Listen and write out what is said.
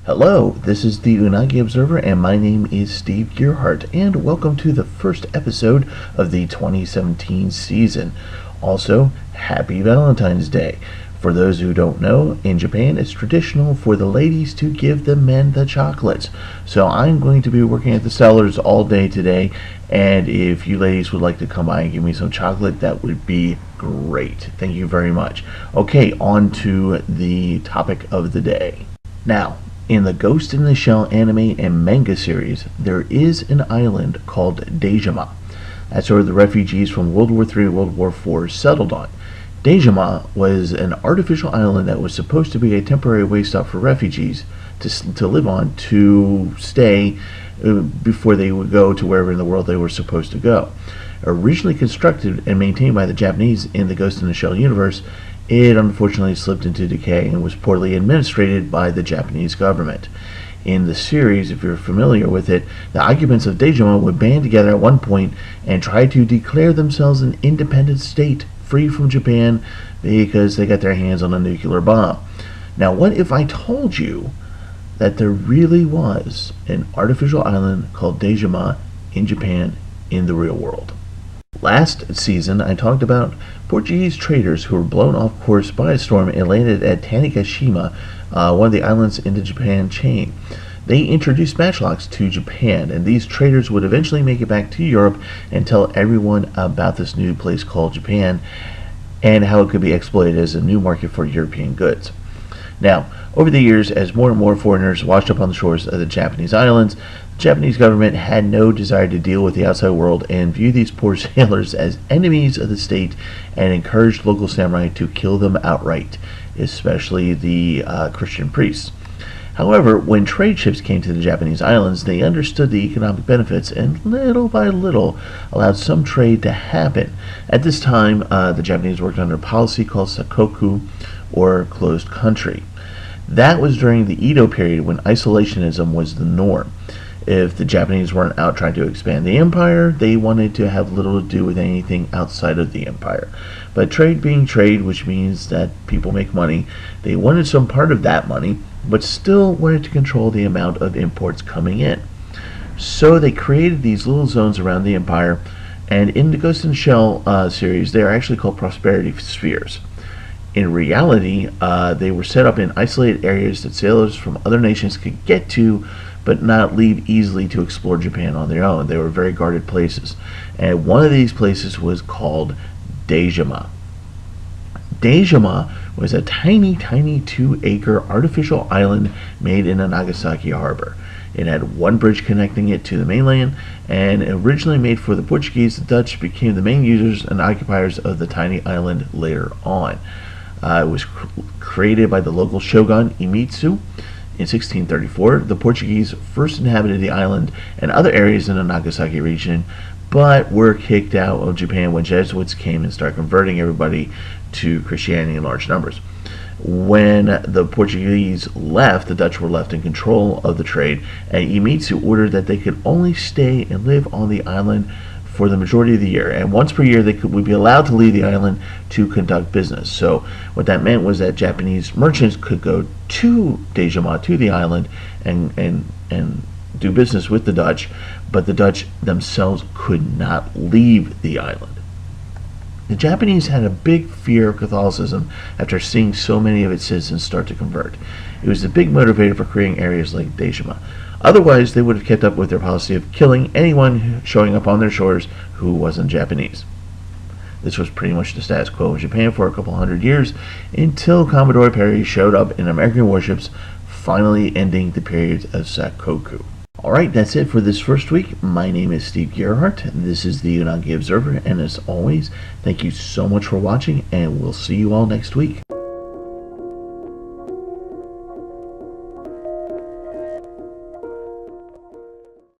Hello, this is the Unagi Observer, and my name is Steve Gearhart, and welcome to the first episode of the 2017 season. Also, happy Valentine's Day. For those who don't know, in Japan it's traditional for the ladies to give the men the chocolates. So I'm going to be working at the cellars all day today, and if you ladies would like to come by and give me some chocolate, that would be great. Thank you very much. Okay, on to the topic of the day. Now, in the Ghost in the Shell anime and manga series, there is an island called Dejima. That's where the refugees from World War III and World War IV settled on. Dejima was an artificial island that was supposed to be a temporary way stop for refugees to live on, to stay before they would go to wherever in the world they were supposed to go. Originally constructed and maintained by the Japanese in the Ghost in the Shell universe, it unfortunately slipped into decay and was poorly administrated by the Japanese government. In the series, if you're familiar with it, the occupants of Dejima would band together at one point and try to declare themselves an independent state, free from Japan, because they got their hands on a nuclear bomb. Now, what if I told you that there really was an artificial island called Dejima in Japan in the real world? Last season, I talked about Portuguese traders who were blown off course by a storm and landed at Tanegashima, one of the islands in the Japan chain. They introduced matchlocks to Japan, and these traders would eventually make it back to Europe and tell everyone about this new place called Japan and how it could be exploited as a new market for European goods. Now, over the years, as more and more foreigners washed up on the shores of the Japanese islands, the Japanese government had no desire to deal with the outside world and viewed these poor sailors as enemies of the state and encouraged local samurai to kill them outright, especially the Christian priests. However, when trade ships came to the Japanese islands, they understood the economic benefits and little by little allowed some trade to happen. At this time, the Japanese worked under a policy called sakoku, or closed country. That was during the Edo period when isolationism was the norm. If the Japanese weren't out trying to expand the empire, they wanted to have little to do with anything outside of the empire. But trade being trade, which means that people make money, they wanted some part of that money, but still wanted to control the amount of imports coming in. So they created these little zones around the empire, and in the Ghost in the Shell series, they are actually called prosperity spheres. In reality, they were set up in isolated areas that sailors from other nations could get to, but not leave easily to explore Japan on their own. They were very guarded places. And one of these places was called Dejima. Dejima was a tiny 2-acre artificial island made in a Nagasaki harbor. It had one bridge connecting it to the mainland, and originally made for the Portuguese, the Dutch became the main users and occupiers of the tiny island later on. It was created by the local shogun Iemitsu in 1634. The Portuguese first inhabited the island and other areas in the Nagasaki region, but were kicked out of Japan when Jesuits came and started converting everybody to Christianity in large numbers. When the Portuguese left, the Dutch were left in control of the trade, and Iemitsu ordered that they could only stay and live on the island for the majority of the year, and once per year they would be allowed to leave the island to conduct business. So what that meant was that Japanese merchants could go to Dejima, to the island, and do business with the Dutch, but the Dutch themselves could not leave the island. The Japanese had a big fear of Catholicism after seeing so many of its citizens start to convert. It was the big motivator for creating areas like Dejima. Otherwise, they would have kept up with their policy of killing anyone showing up on their shores who wasn't Japanese. This was pretty much the status quo in Japan for a couple hundred years until Commodore Perry showed up in American warships, finally ending the period of sakoku. Alright, that's it for this first week. My name is Steve Gearhart. This is the Unagi Observer, and as always, thank you so much for watching, and we'll see you all next week.